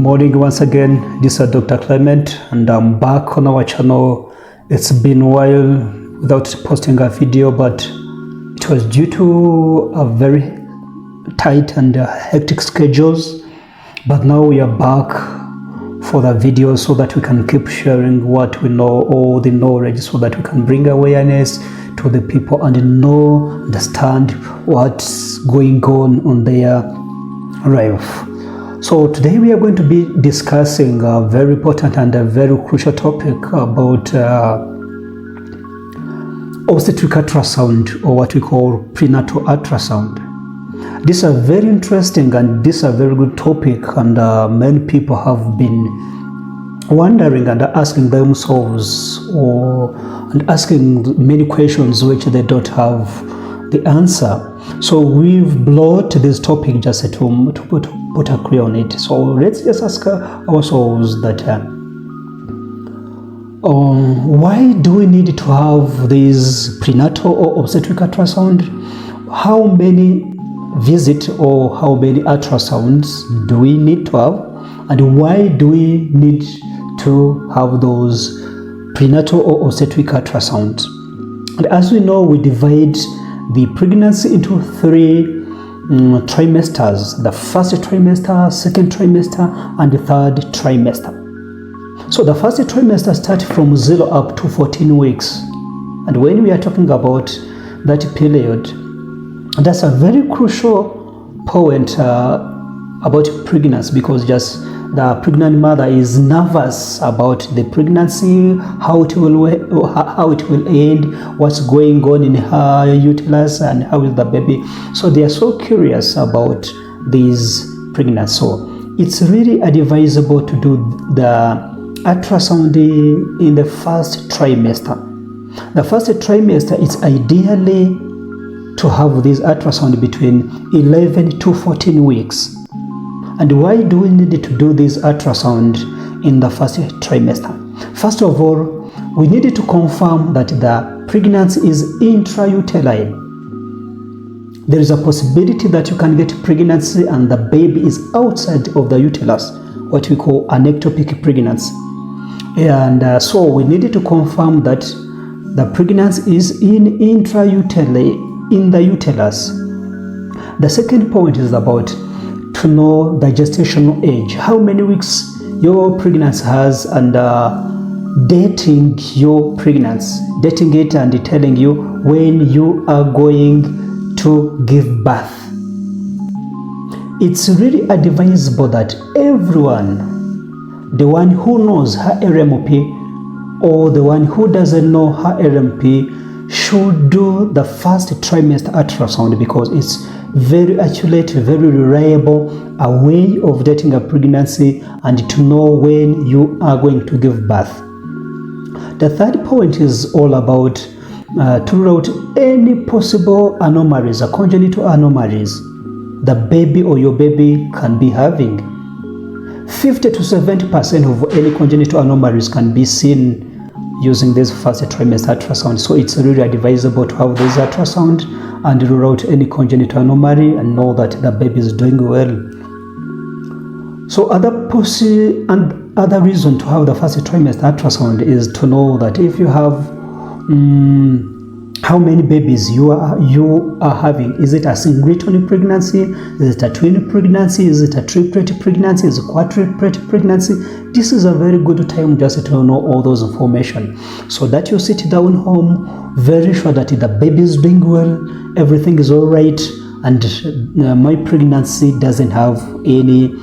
morning once again. This is Dr. Clement and I'm back on our channel. It's been a while without posting a video, but it was due to a very tight and hectic schedules. But now we are back for the video so that we can keep sharing what we know, all the knowledge, so that we can bring awareness to the people and understand what's going on their life. So today we are going to be discussing a very important and a very crucial topic about obstetric ultrasound, or what we call prenatal ultrasound. This is a very interesting and this is a very good topic, and many people have been wondering and asking themselves and asking many questions which they don't have the answer. So we've brought this topic just to put a clear on it. So let's just ask ourselves that why do we need to have this prenatal or obstetric ultrasound? How many visits or how many ultrasounds do we need to have, and why do we need to have those prenatal or obstetric ultrasounds? And as we know, we divide the pregnancy into three trimesters: the first trimester, second trimester, and the third trimester. So the first trimester starts from 0 up to 14 weeks. And when we are talking about that period, that's a very crucial point about pregnancy, because just the pregnant mother is nervous about the pregnancy, how it will end, what's going on in her uterus, and how is the baby. So they are so curious about this pregnancy. So it's really advisable to do the ultrasound in the first trimester. The first trimester is ideally to have this ultrasound between 11 to 14 weeks. And why do we need to do this ultrasound in the first trimester? First of all, we need to confirm that the pregnancy is intrauterine. There is a possibility that you can get pregnancy and the baby is outside of the uterus, what we call an ectopic pregnancy. And so we need to confirm that the pregnancy is intrauterine, in the uterus. The second point is about to know the gestational age, how many weeks your pregnancy has, and dating your pregnancy, dating it and telling you when you are going to give birth. It's really advisable that everyone, the one who knows her LMP or the one who doesn't know her LMP, should do the first trimester ultrasound, because it's very accurate, very reliable, a way of dating a pregnancy and to know when you are going to give birth. The third point is all about to rule out any possible anomalies, congenital anomalies the baby or your baby can be having. 50 to 70% of any congenital anomalies can be seen using this first trimester ultrasound. So it's really advisable to have this ultrasound and rule out any congenital anomaly and know that the baby is doing well. So other reason to have the first trimester ultrasound is to know that if you have how many babies you are having. Is it a singleton pregnancy? Is it a twin pregnancy? Is it a triplet pregnancy? Is it a quadruplet pregnancy? This is a very good time just to know all those information, so that you sit down home very sure that the baby is doing well, everything is all right, and my pregnancy doesn't have any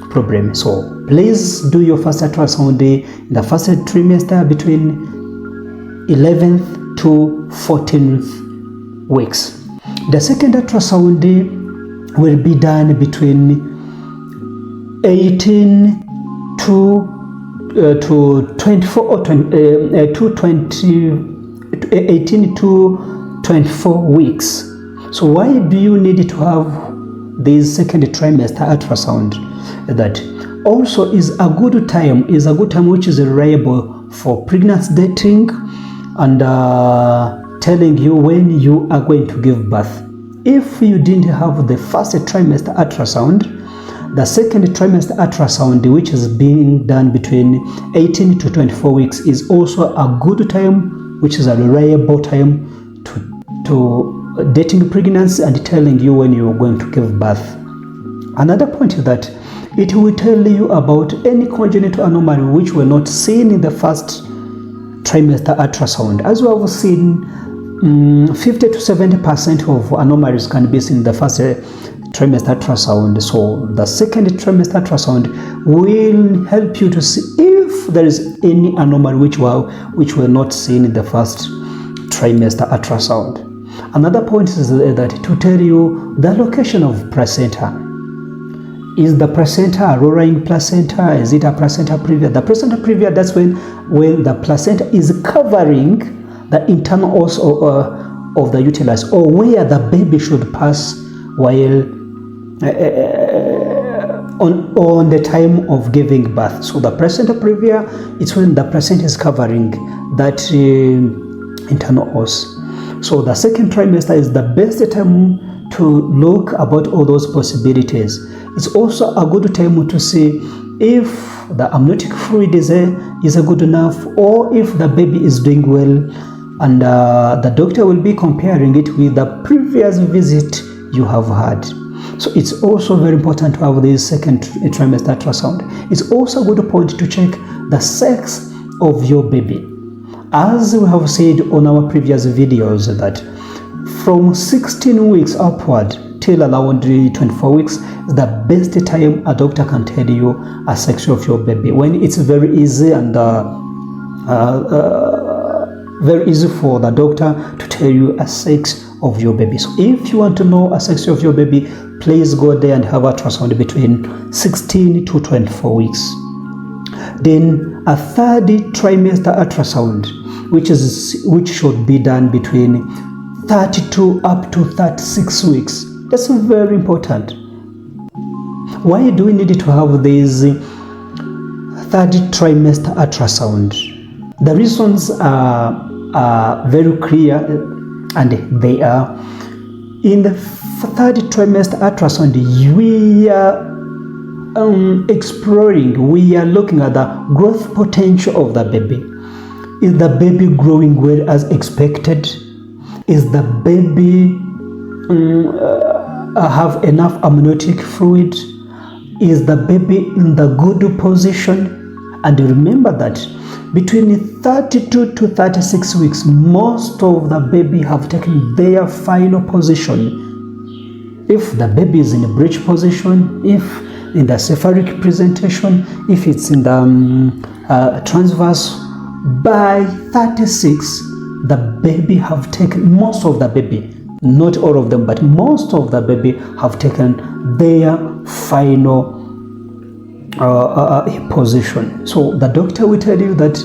problem. So please do your first ultrasound in the first trimester between 11th to 14th weeks. The second ultrasound will be done between 18 to 24 or 18 to 24 weeks. So why do you need to have this second trimester ultrasound? That also is a good time which is reliable for pregnancy dating and telling you when you are going to give birth. If you didn't have the first trimester ultrasound, The second trimester ultrasound, which is being done between 18 to 24 weeks, is also a good time, which is a reliable time to dating pregnancy and telling you when you're going to give birth. Another point is that it will tell you about any congenital anomaly which were not seen in the first trimester ultrasound. As we have seen, 50 to 70% of anomalies can be seen in the first trimester ultrasound. So the second trimester ultrasound will help you to see if there is any anomaly which were not seen in the first trimester ultrasound. Another point is that to tell you the location of placenta. Is the placenta a rolling placenta? Is it a placenta previa? The placenta previa, that's when the placenta is covering the internal os of the uterus, or where the baby should pass while on the time of giving birth. So the placenta previa, it's when the placenta is covering that internal os. So the second trimester is the best time to look about all those possibilities. It's also a good time to see if the amniotic fluid is good enough, or if the baby is doing well, and the doctor will be comparing it with the previous visit you have had. So it's also very important to have this second trimester ultrasound. It's also a good point to check the sex of your baby. As we have said on our previous videos, that from 16 weeks upward till around 24 weeks is the best time a doctor can tell you a sex of your baby, when it's very easy and very easy for the doctor to tell you a sex of your baby. So if you want to know a sex of your baby, please go there and have ultrasound between 16 to 24 weeks. Then a third trimester ultrasound, which should be done between 32 up to 36 weeks. That's very important. Why do we need to have this third trimester ultrasound? The reasons are very clear, and they are: in the third trimester ultrasound, we are exploring, we are looking at the growth potential of the baby. Is the baby growing well as expected? Is the baby have enough amniotic fluid? Is the baby in the good position? And remember that between 32 to 36 weeks, most of the baby have taken their final position. If the baby is in a breech position, if in the cephalic presentation, if it's in the transverse, by 36, the baby have taken, most of the baby, not all of them, but most of the baby have taken their final position. So the doctor will tell you that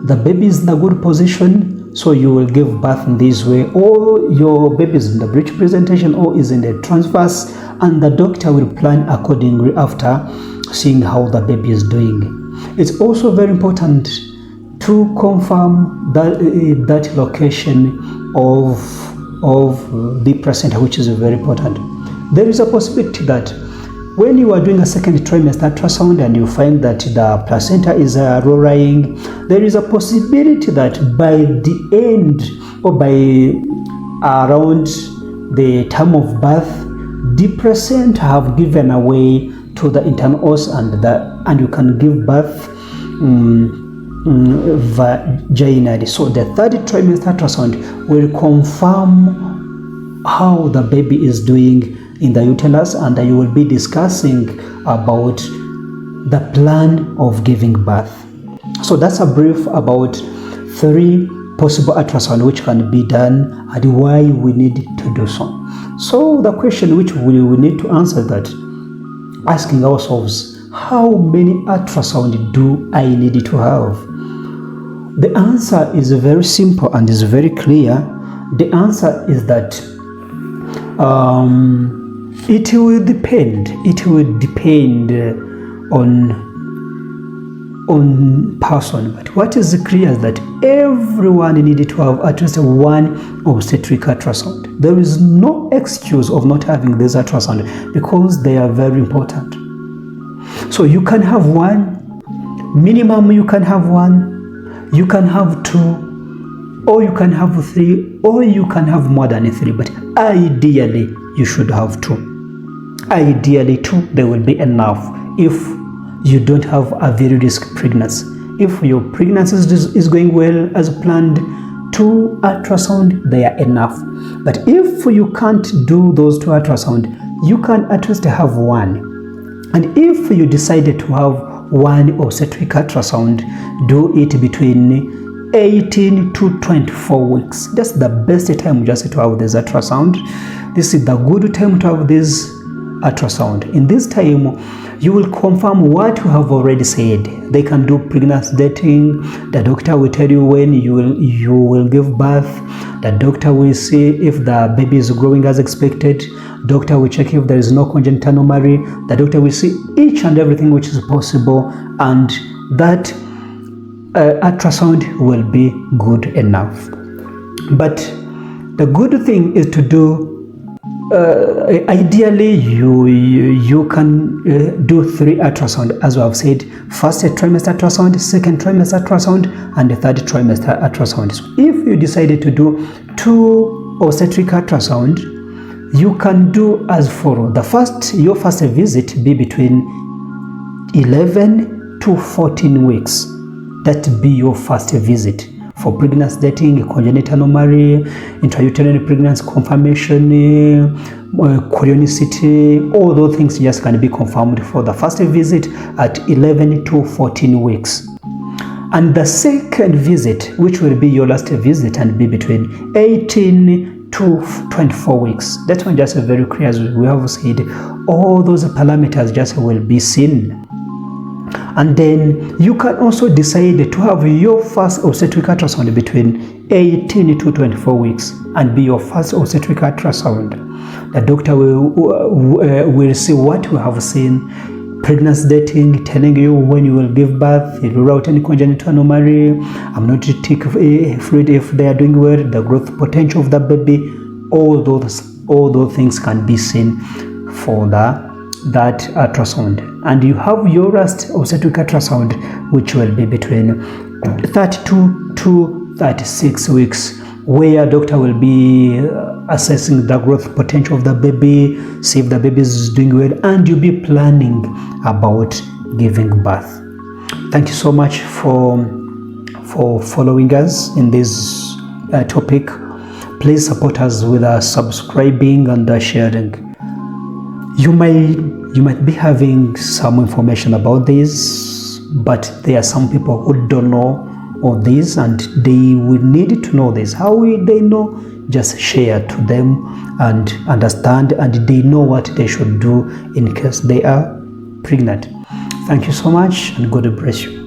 the baby is in a good position, so you will give birth in this way, or your baby is in the breech presentation or is in the transverse, and the doctor will plan accordingly after seeing how the baby is doing. It's also very important to confirm that location of the placenta, which is very important. There is a possibility that when you are doing a second trimester ultrasound and you find that the placenta is low-lying, there is a possibility that by the end or by around the time of birth, the placenta have given away to the internal os, and you can give birth vaginally. So the third trimester ultrasound will confirm how the baby is doing in the uterus, and you will be discussing about the plan of giving birth. So that's a brief about 3 possible ultrasound which can be done and why we need to do so. So the question which we need to answer is that, asking ourselves, how many ultrasound do I need to have? The answer is very simple and is very clear. The answer is that it will depend. It will depend on person. But what is clear is that everyone needed to have at least one obstetric ultrasound. There is no excuse of not having this ultrasound because they are very important. So you can have one, minimum you can have one, you can have two, or you can have three, or you can have more than three, but ideally you should have two. Ideally two, they will be enough if you don't have a very risky pregnancy. If your pregnancy is going well as planned, 2 ultrasound, they are enough. But if you can't do those 2 ultrasound, you can at least have one. And if you decided to have 1 obstetric ultrasound, do it between 18 to 24 weeks. That's the best time just to have this ultrasound. This is the good time to have this ultrasound. In this time, you will confirm what you have already said. They can do pregnancy dating. The doctor will tell you when you will give birth. The doctor will see if the baby is growing as expected. Doctor will check if there is no congenital anomaly. The doctor will see each and everything which is possible, and that ultrasound will be good enough. But the good thing is to do ideally you can do 3 ultrasound, as we have said: first trimester ultrasound, second trimester ultrasound, and the third trimester ultrasound. So if you decided to do 2 obstetric ultrasound, you can do as follows. Your first visit be between 11 to 14 weeks. That be your first visit for pregnancy dating, congenital anomaly, intrauterine pregnancy confirmation, chronicity. All those things just can be confirmed for the first visit at 11 to 14 weeks. And the second visit, which will be your last visit and be between 18 to 24 weeks. That one just very clear, as we have said. All those parameters just will be seen. And then you can also decide to have your first obstetric ultrasound between 18 to 24 weeks and be your first obstetric ultrasound. The doctor will see what you have seen: pregnancy dating, telling you when you will give birth, rule out any congenital anomaly, amniotic fluid if they are doing well, the growth potential of the baby. All those things can be seen for that ultrasound. And you have your last obstetric ultrasound, which will be between 32 to 36 weeks, where doctor will be assessing the growth potential of the baby, see if the baby is doing well, and you'll be planning about giving birth. Thank you so much for following us in this topic. Please support us with subscribing and sharing. You might be having some information about this, but there are some people who don't know all this, and they will need to know this. How will they know? Just share to them and understand, and they know what they should do in case they are pregnant. Thank you so much, and God bless you.